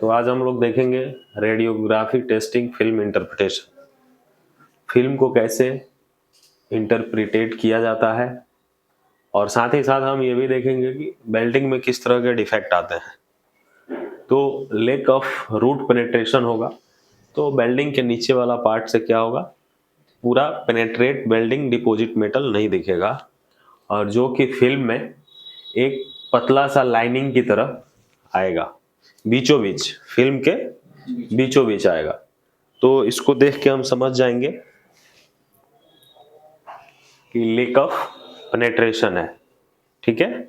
तो आज हम लोग देखेंगे radiography testing film interpretation. Film को कैसे इंटरप्रिटेट किया जाता है और साथ ही साथ हम ये भी देखेंगे कि बेल्टिंग में किस तरह के डिफेक्ट आते हैं। तो लैक ऑफ रूट पेनेट्रेशन होगा, तो वेल्डिंग के नीचे वाला पार्ट से क्या होगा, पूरा पेनेट्रेट वेल्डिंग डिपॉजिट मेटल नहीं दिखेगा, और जो कि फिल्म में एक पतला सा लाइनिंग की तरफ आएगा, बीचों बीच, फिल्म के बीचों बीच आएगा। तो इसको देख के हम समझ जाएंगे कि लैक ऑफ पेनेट्रेशन है, ठीक है।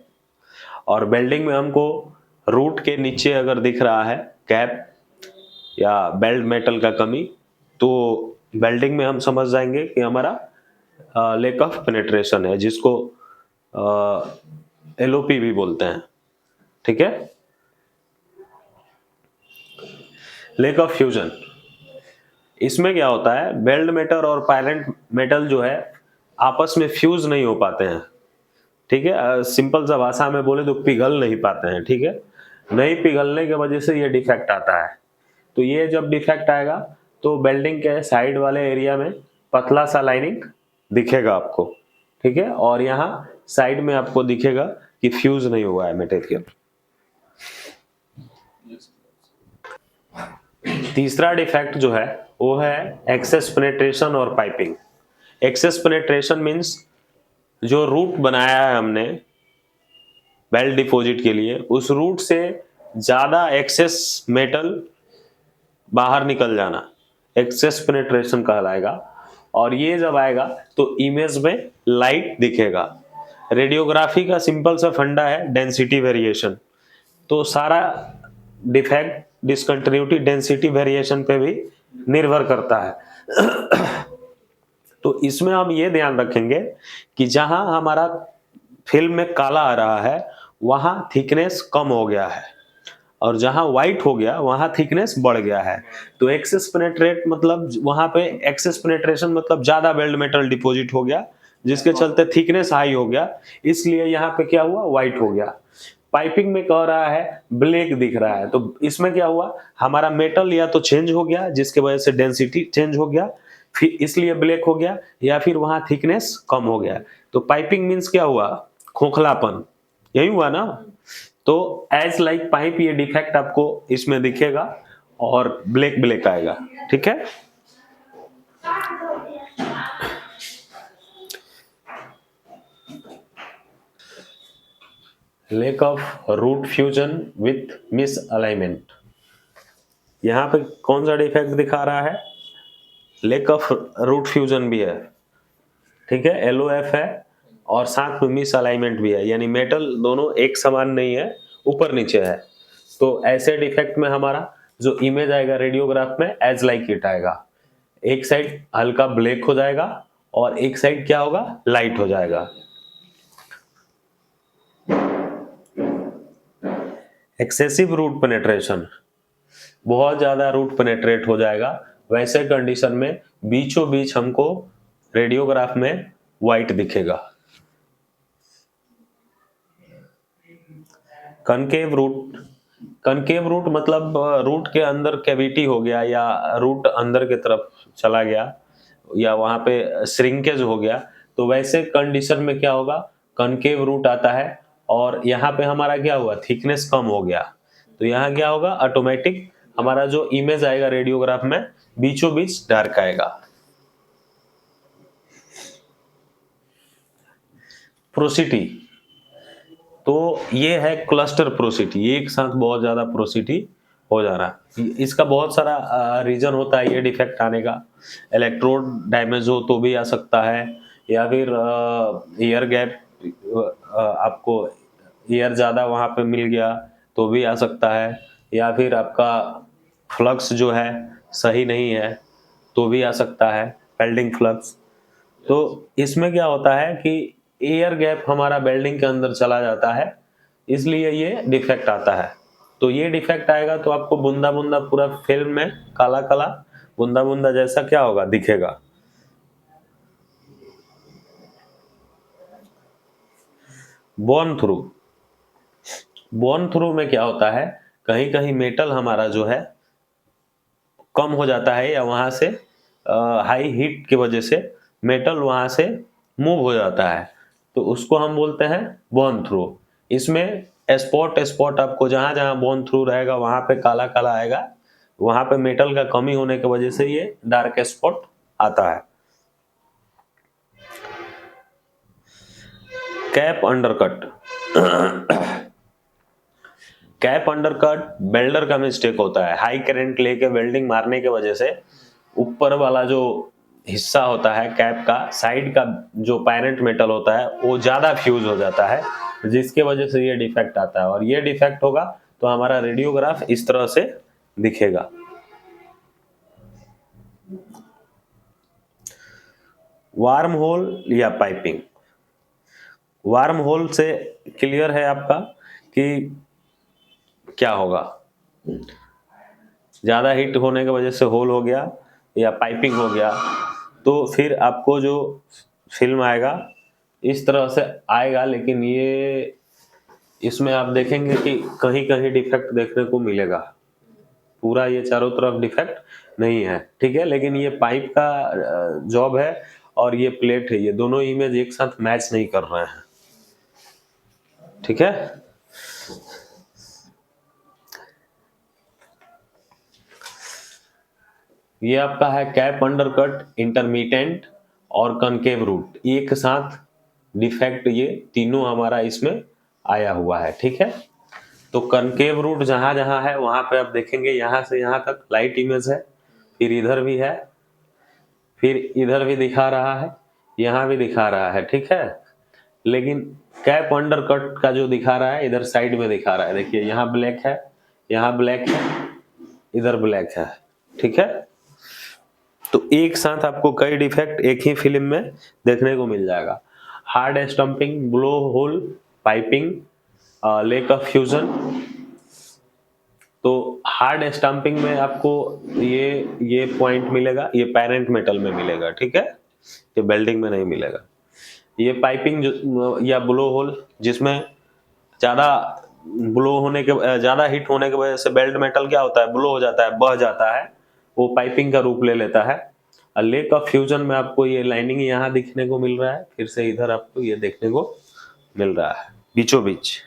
और वेल्डिंग में हमको रूट के नीचे अगर दिख रहा है गैप या बेल्ट मेटल का कमी, तो वेल्डिंग में हम समझ जाएंगे कि हमारा लैक ऑफ पेनेट्रेशन है, जिसको एलओपी भी बोलते हैं, ठीक है। लैक ऑफ फ्यूजन, इसमें क्या होता है, वेल्ड मेटल और पायलेंट मेटल जो है आपस में फ्यूज नहीं हो पाते हैं, ठीक है। सिंपल सा भाषा में बोले तो पिघल नहीं पाते हैं, ठीक है। नहीं पिघलने की वजह से ये डिफेक्ट आता है। तो ये जब डिफेक्ट आएगा तो वेल्डिंग के साइड वाले एरिया में पतला सा लाइनिंग दिखेगा आपको, ठीक है। और यहाँ साइड में आपको दिखेगा कि फ्यूज नहीं हुआ है मटेरियल। तीसरा डिफेक्ट जो है वो है एक्सेस पेनेट्रेशन और पाइपिंग। एक्सेस पेनेट्रेशन मीन्स जो रूट बनाया है हमने बेल्ट डिपॉजिट के लिए, उस रूट से ज्यादा एक्सेस मेटल बाहर निकल जाना एक्सेस पेनेट्रेशन कहलाएगा। और ये जब आएगा तो इमेज में लाइट दिखेगा। रेडियोग्राफी का सिंपल सा फंडा है डेंसिटी वेरिएशन, तो सारा डिफेक्ट डिसकंटिन्यूटी डेंसिटी वेरिएशन पे भी निर्भर करता है। तो इसमें हम ये ध्यान रखेंगे कि जहां हमारा फिल्म में काला आ रहा है वहां थिकनेस कम हो गया है, और जहां व्हाइट हो गया वहां थिकनेस बढ़ गया है। तो एक्सेस पेनेट्रेट मतलब वहां पे एक्सेस पेनेट्रेशन मतलब ज्यादा वेल्ड मेटल डिपॉजिट हो गया, जिसके चलते थिकनेस हाई हो गया, इसलिए यहाँ पे क्या हुआ, व्हाइट हो गया। पाइपिंग में कह रहा है ब्लैक दिख रहा है, तो इसमें क्या हुआ, हमारा मेटल या तो चेंज हो गया जिसके वजह से डेंसिटी चेंज हो गया, फिर इसलिए ब्लैक हो गया, या फिर वहां थिकनेस कम हो गया। तो पाइपिंग मीन्स क्या हुआ, खोखलापन, यही हुआ ना। तो एज लाइक पाइप ये डिफेक्ट आपको इसमें दिखेगा और ब्लैक ब्लैक आएगा, ठीक है। Lack of root fusion with misalignment, यहां पे कौन सा डिफेक्ट दिखा रहा है, लैक ऑफ रूट फ्यूजन भी है, ठीक है, एलओएफ है, और साथ में मिस अलाइनमेंट भी है, यानी मेटल दोनों एक समान नहीं है, ऊपर नीचे है। तो ऐसे डिफेक्ट में हमारा जो इमेज आएगा रेडियोग्राफ में एज लाइक इट आएगा, एक साइड हल्का ब्लैक हो जाएगा और एक साइड क्या होगा, लाइट हो जाएगा। एक्सेसिव रूट पेनेट्रेशन, बहुत ज्यादा रूट पेनेट्रेट हो जाएगा, वैसे कंडीशन में बीचों बीच हमको रेडियोग्राफ में व्हाइट दिखेगा। कनकेव रूट, कनकेव रूट मतलब रूट के अंदर कैविटी हो गया या रूट अंदर की तरफ चला गया या वहां पे श्रिंकेज हो गया, तो वैसे कंडीशन में क्या होगा, कनकेव रूट आता है। और यहाँ पे हमारा क्या हुआ, थिकनेस कम हो गया, तो यहाँ क्या होगा, ऑटोमेटिक हमारा जो इमेज आएगा रेडियोग्राफ में बीचों बीच डार्क आएगा। प्रोसिटी, तो ये है क्लस्टर प्रोसिटी, एक साथ बहुत ज्यादा प्रोसिटी हो जा रहा। इसका बहुत सारा रीजन होता है ये डिफेक्ट आने का। इलेक्ट्रोड डैमेज हो तो भी आ सकता है, या फिर एयर गैप, आपको एयर ज्यादा वहां पे मिल गया तो भी आ सकता है, या फिर आपका फ्लक्स जो है सही नहीं है तो भी आ सकता है, वेल्डिंग फ्लक्स। तो इसमें क्या होता है कि एयर गैप हमारा वेल्डिंग के अंदर चला जाता है, इसलिए ये डिफेक्ट आता है। तो ये डिफेक्ट आएगा तो आपको बूंदा बूंदा पूरा फिल्म में काला काला बूंदा बूंदा जैसा क्या होगा, दिखेगा। बोन थ्रू, बोन थ्रू में क्या होता है, कहीं कहीं मेटल हमारा जो है कम हो जाता है, या वहां से हाई हीट की वजह से मेटल वहां से मूव हो जाता है, तो उसको हम बोलते हैं बोन थ्रू। इसमें स्पॉट स्पॉट आपको जहां जहां बोन थ्रू रहेगा वहां पे काला काला आएगा, वहां पे मेटल का कमी होने की वजह से ये डार्क स्पॉट आता है। Cap undercut. Cap undercut welder का मिस्टेक होता है। हाई करंट लेके वेल्डिंग मारने की वजह से ऊपर वाला जो हिस्सा होता है कैप का, साइड का जो पैरेंट मेटल होता है वो ज्यादा फ्यूज हो जाता है, जिसके वजह से ये डिफेक्ट आता है। और ये डिफेक्ट होगा तो हमारा रेडियोग्राफ इस तरह से दिखेगा। वार्म होल या पाइपिंग। वार्म होल से क्लियर है आपका कि क्या होगा, ज्यादा हीट होने की वजह से होल हो गया या पाइपिंग हो गया, तो फिर आपको जो फिल्म आएगा इस तरह से आएगा। लेकिन ये इसमें आप देखेंगे कि कहीं कहीं डिफेक्ट देखने को मिलेगा, पूरा ये चारों तरफ डिफेक्ट नहीं है, ठीक है। लेकिन ये पाइप का जॉब है और ये प्लेट है, ये दोनों इमेज एक साथ मैच नहीं कर रहे हैं, ठीक है। ये आपका है कैप अंडरकट, इंटरमीडिएट और कनकेव रूट, एक साथ डिफेक्ट ये तीनों हमारा इसमें आया हुआ है, ठीक है। तो कनकेव रूट जहां जहां है वहां पे आप देखेंगे यहां से यहां तक लाइट इमेज है, फिर इधर भी है, फिर इधर भी दिखा रहा है, यहां भी दिखा रहा है, ठीक है। लेकिन कैप अंडरकट का जो दिखा रहा है इधर साइड में दिखा रहा है, देखिए यहाँ ब्लैक है, यहाँ ब्लैक है, इधर ब्लैक है, ठीक है। तो एक साथ आपको कई डिफेक्ट एक ही फिल्म में देखने को मिल जाएगा। Hard stamping, blow hole, piping, lack of fusion. तो हार्ड स्टम्पिंग में आपको ये पॉइंट मिलेगा, ये पेरेंट मेटल में मिलेगा, ठीक है, ये वेल्डिंग में नहीं मिलेगा। ये पाइपिंग जो या ब्लो होल, जिसमें ज्यादा ब्लो होने के ज्यादा हीट होने की वजह से बेल्ट मेटल क्या होता है, ब्लो हो जाता है, बह जाता है, वो पाइपिंग का रूप ले लेता है। और लेक ऑफ फ्यूजन में आपको ये लाइनिंग यहाँ दिखने को मिल रहा है, फिर से इधर आपको ये देखने को मिल रहा है बीचों बीच।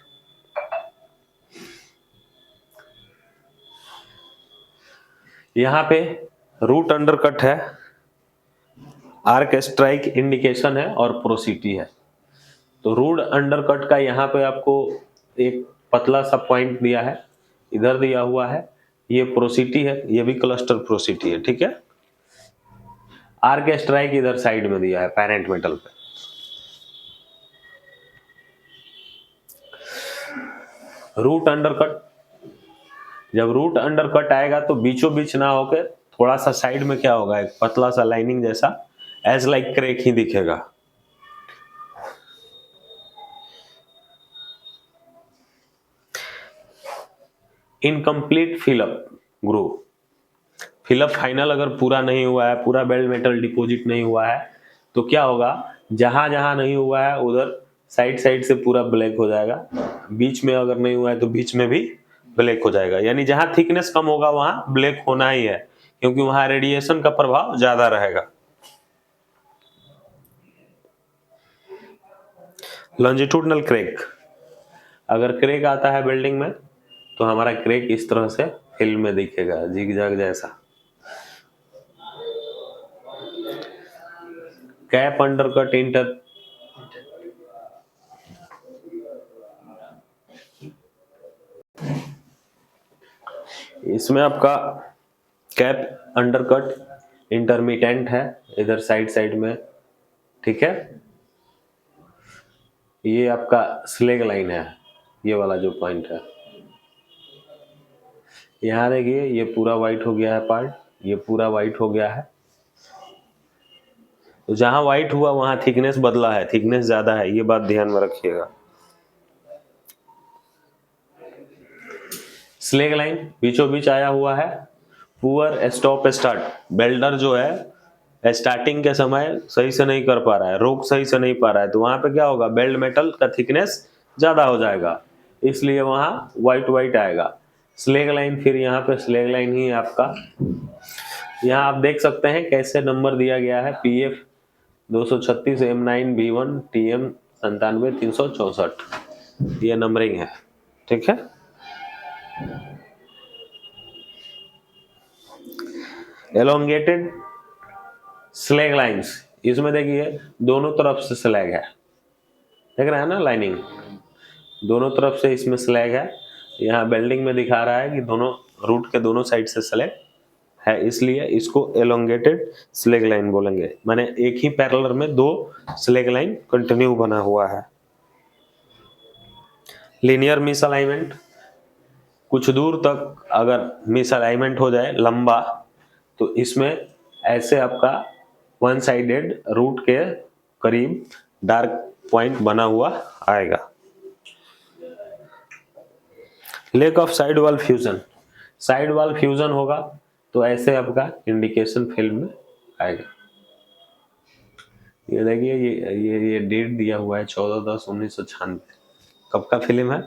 यहाँ पे रूट अंडरकट है, आर्क स्ट्राइक इंडिकेशन है और प्रोसिटी है। तो रूट अंडरकट का यहाँ पे आपको एक पतला सा पॉइंट दिया है, इधर दिया हुआ है, ये प्रोसिटी है, ये भी क्लस्टर प्रोसिटी है, ठीक है। आर्क स्ट्राइक इधर साइड में दिया है पेरेंट मेटल पे। रूट अंडरकट, जब रूट अंडरकट आएगा तो बीचों बीच ना होकर थोड़ा सा साइड में क्या होगा, एक पतला सा लाइनिंग जैसा एज लाइक क्रैक ही दिखेगा। Incomplete fill up groove. Fill up final अगर पूरा नहीं हुआ है, पूरा बेल्ट मेटल डिपॉजिट नहीं हुआ है, तो क्या होगा, जहां जहां नहीं हुआ है उधर साइड साइड से पूरा ब्लैक हो जाएगा, बीच में अगर नहीं हुआ है तो बीच में भी ब्लैक हो जाएगा। यानी जहां थिकनेस कम होगा वहां ब्लैक होना ही है, क्योंकि वहां रेडिएशन का प्रभाव ज्यादा रहेगा। लॉन्जिट्यूडनल क्रैक, अगर क्रैक आता है बिल्डिंग में तो हमारा क्रैक इस तरह से फिल्म में दिखेगा, जिगजैग जैसा। कैप अंडरकट इंटर, इसमें आपका कैप अंडरकट इंटरमीडिएट है इधर साइड साइड में, ठीक है। ये आपका स्लेग लाइन है, ये वाला जो पॉइंट है, यहाँ देखिए ये पूरा व्हाइट हो गया है पार्ट, ये पूरा व्हाइट हो गया है। तो जहां व्हाइट हुआ वहां थिकनेस बदला है, थिकनेस ज्यादा है, ये बात ध्यान में रखिएगा। स्लेग लाइन बीचों बीच आया हुआ है। पुअर स्टॉप स्टार्ट, बेल्डर जो है स्टार्टिंग के समय सही से नहीं कर पा रहा है, रोक सही से नहीं पा रहा है, तो वहां पे क्या होगा, बेल्ट मेटल का थिकनेस ज्यादा हो जाएगा। इसलिए वहां व्हाइट व्हाइट आएगा। स्लैग लाइन, फिर यहाँ पे स्लैग लाइन ही है आपका। यहाँ आप देख सकते हैं कैसे नंबर दिया गया है, PF 236 M9 B1 TM 97 364, ये नंबरिंग है, ठीक है। एलोंगेटेड स्लैग लाइंस, इसमें देखिए दोनों तरफ से स्लैग है, देख रहे हैं ना, लाइनिंग दोनों तरफ से इसमें स्लैग है। यहाँ बेल्डिंग में दिखा रहा है कि दोनों रूट के दोनों साइड से स्लैग है, इसलिए इसको एलोंगेटेड स्लैग लाइन बोलेंगे। माने एक ही पैरेलल में दो स्लैग लाइन कंटिन्यू बना हुआ है। लीनियर मिसअलाइनमेंट, कुछ दूर तक अगर मिसअलाइनमेंट हो जाए लंबा, तो इसमें ऐसे आपका वन साइडेड रूट के करीब डार्क पॉइंट बना हुआ आएगा। Lack of side wall fusion, side wall fusion होगा तो ऐसे आपका इंडिकेशन फिल्म में आएगा। ये देखिए ये डेट दिया हुआ है 14/10/1996, कब का फिल्म है?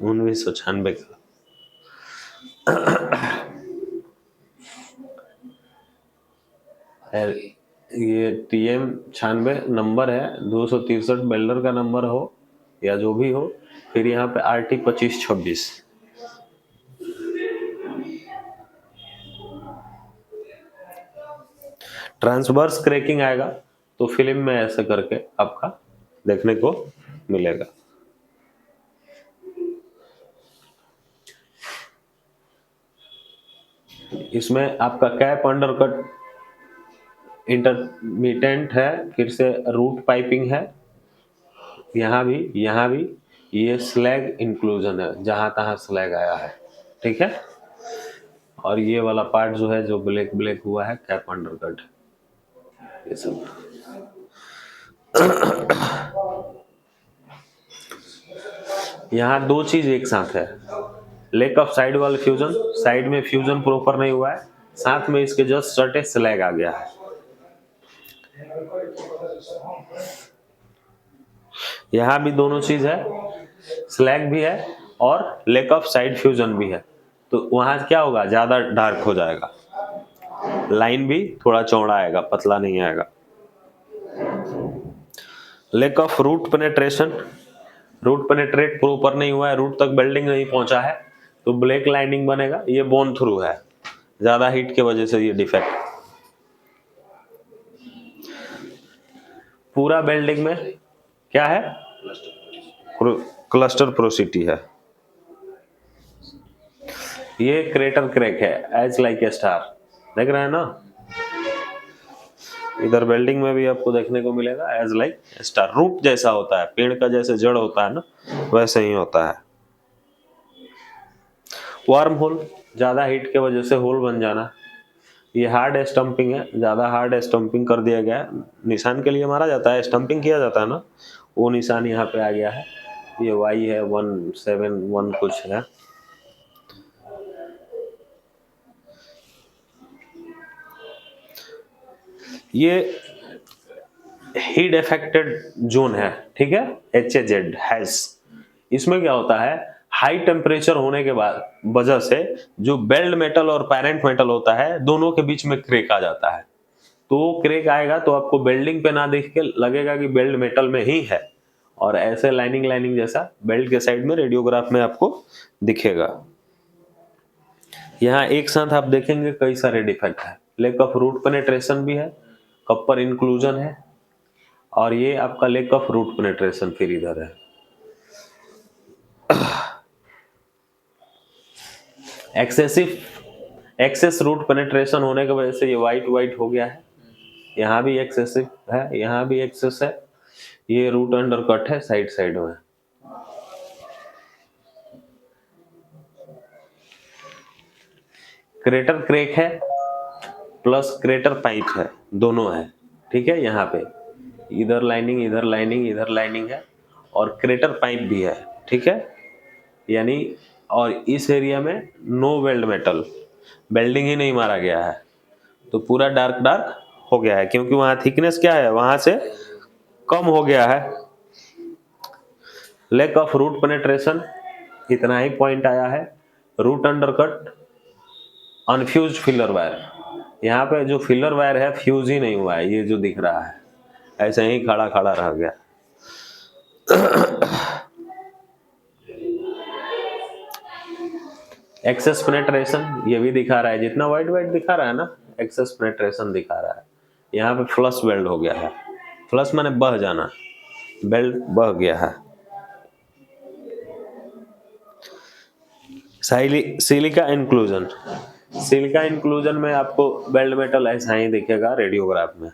1996 का। ये TM 96 नंबर है, 263 बेल्डर का नंबर हो या जो भी हो, फिर यहाँ पे RT 2526। ट्रांसवर्स क्रैकिंग आएगा तो फिल्म में ऐसे करके आपका देखने को मिलेगा। इसमें आपका कैप अंडरकट इंटरमीडिएट है, फिर से रूट पाइपिंग है, यहाँ भी ये स्लैग इंक्लूजन है, जहां तहां स्लैग आया है, ठीक है। और ये वाला पार्ट जो है जो ब्लैक ब्लैक हुआ है कैप अंडरकट, ये सब। यहाँ दो चीज एक साथ है, lack of side wall fusion, side में फ्यूजन प्रॉपर नहीं हुआ है, साथ में इसके जस्ट सटे स्लैग आ गया है। यहाँ भी दोनों चीज है, स्लैग भी है और लैक ऑफ साइड फ्यूजन भी है, तो वहां क्या होगा, ज्यादा डार्क हो जाएगा, लाइन भी थोड़ा चौड़ा आएगा, पतला नहीं आएगा। Lack of root penetration, root penetrate proper नहीं हुआ है, रूट तक बिल्डिंग नहीं पहुंचा है, तो ब्लैक लाइनिंग बनेगा, ये बोन थ्रू है, ज्यादा हीट के वजह से ये डिफेक्ट। पूरा बिल्डिंग में क्या है, क्लस्टर पोरोसिटी है। ये क्रेटर क्रैक है, एज लाइक ए स्टार, देख रहे हैं ना, इधर बिल्डिंग में भी आपको देखने को मिलेगा एज लाइक स्टार, रूट जैसा होता है, पेड़ का जैसे जड़ होता है ना, वैसे ही होता है। वार्म होल, ज्यादा हीट के वजह से होल बन जाना, ये हार्ड स्टम्पिंग है, ज्यादा हार्ड स्टम्पिंग कर दिया गया है, निशान के लिए मारा जाता है, स्टम्पिंग किया जाता है ना, वो निशान यहाँ पे आ गया है, ये Y है 171 कुछ है। ये हीट अफेक्टेड जोन है, ठीक है, HAZ हैज। इसमें क्या होता है, हाई टेम्परेचर होने के बाद वजह से जो बेल्ट मेटल और पैरेंट मेटल होता है दोनों के बीच में क्रेक आ जाता है, तो क्रेक आएगा तो आपको बेल्डिंग पे ना देख के लगेगा कि बेल्ट मेटल में ही है, और ऐसे लाइनिंग लाइनिंग जैसा बेल्ट के साइड में रेडियोग्राफ में आपको दिखेगा। यहाँ एक साथ आप देखेंगे कई सारे डिफेक्ट है, लैक ऑफ रूट पेनेट्रेशन भी है, कपर इंक्लूजन है, और ये आपका लैक ऑफ रूट पेनेट्रेशन फिर इधर है। एक्सेस रूट पेनेट्रेशन होने की वजह से ये व्हाइट व्हाइट हो गया है, यहाँ भी एक्सेसिव है, यहाँ भी एक्सेस है, ये रूट अंडरकट है साइड साइड में। क्रेटर क्रैक है प्लस क्रेटर पाइप है, दोनों है, ठीक है। यहाँ पे इधर लाइनिंग इधर लाइनिंग इधर लाइनिंग है, और क्रेटर पाइप भी है, ठीक है, यानी और इस एरिया में नो वेल्ड मेटल, वेल्डिंग ही नहीं मारा गया है, तो पूरा डार्क डार्क हो गया है, क्योंकि वहां थिकनेस क्या है, वहां से कम हो गया है। लैक ऑफ रूट पेनिट्रेशन, इतना ही पॉइंट आया है। Root undercut, unfuse filler wire, यहाँ पे जो फिलर वायर है फ्यूज ही नहीं हुआ है, ये जो दिख रहा है ऐसे ही खड़ा खड़ा रह गया। एक्सेस पेनिट्रेशन, ये भी दिखा रहा है, जितना वाइट वाइट दिखा रहा है ना, एक्सेस पेनिट्रेशन दिखा रहा है। यहाँ पे फ्लश वेल्ड हो गया है, फ्लश माने बह जाना, बेल्ट बह गया है। सिलिका इंक्लूजन, सिलिका इंक्लूजन में आपको बेल्ट मेटल ऐसा ही दिखेगा रेडियोग्राफ में,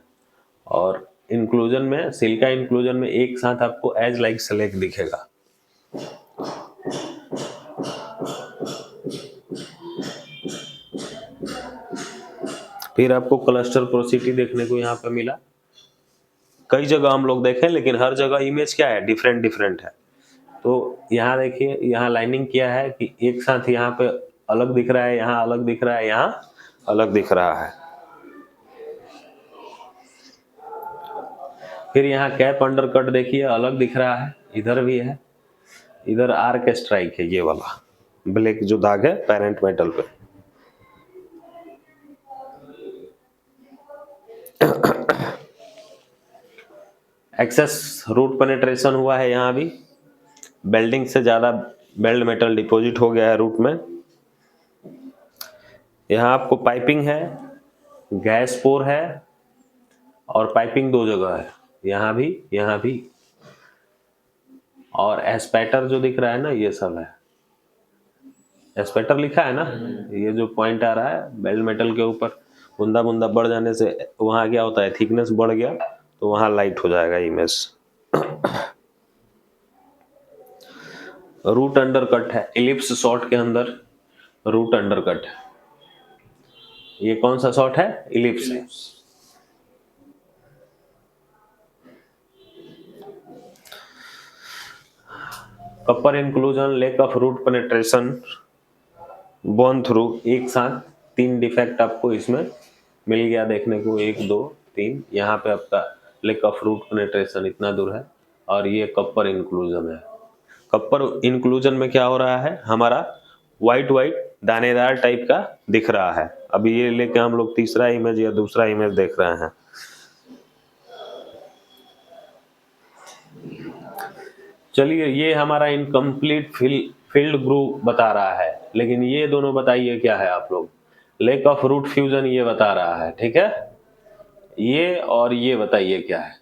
और इंक्लूजन में, सिलिका इंक्लूजन में एक साथ आपको एज लाइक स्लेग दिखेगा। फिर आपको क्लस्टर पोरोसिटी देखने को यहाँ पे मिला। कई जगह हम लोग देखें, लेकिन हर जगह इमेज क्या है, डिफरेंट डिफरेंट है। तो यहाँ देखिए, यहाँ लाइनिंग किया है कि एक साथ यहाँ पे अलग दिख रहा है, यहाँ अलग दिख रहा है, यहाँ अलग दिख रहा है। फिर यहाँ कैप अंडरकट देखिए, अलग दिख रहा है, इधर भी है, इधर आर्क स्ट्राइक है, ये वाला ब्लैक जो दाग है पेरेंट मेटल पे। एक्सेस रूट पेनिट्रेशन हुआ है, यहाँ भी बेल्डिंग से ज्यादा बेल्ड मेटल डिपॉजिट हो गया है रूट में। यहाँ आपको पाइपिंग है, गैस पोर है, और पाइपिंग दो जगह है, यहाँ भी, और एस्पेटर जो दिख रहा है ना, ये सब है। एस्पेटर लिखा है ना, ये जो पॉइंट आ रहा है बेल्ट मेटल के ऊपर, बुंदा बुंदा बढ़ जाने से वहां क्या होता है, थिकनेस बढ़ गया तो वहां लाइट हो जाएगा इमेज। रूट अंडरकट है, इलिप्स शॉट के अंदर रूट अंडरकट है। ये कौन सा शॉट है, इलिप्स है। Copper inclusion, lack of root penetration, bone through, एक साथ 3 डिफेक्ट आपको इसमें मिल गया देखने को, 1 2 3। यहाँ पे आपका लैक ऑफ रूट पेनिट्रेशन इतना दूर है, और ये कपर इंक्लूजन है। कपर इंक्लूजन में क्या हो रहा है, हमारा व्हाइट व्हाइट दानेदार टाइप का दिख रहा है। अभी ये लेके हम लोग तीसरा इमेज या दूसरा इमेज देख रहे हैं। चलिए, ये हमारा इनकम्प्लीट फील्ड ग्रुप बता रहा है, लेकिन ये दोनों बताइए क्या है आप लोग। लैक ऑफ रूट फ्यूजन ये बता रहा है, ठीक है। ये और ये बताइए क्या है।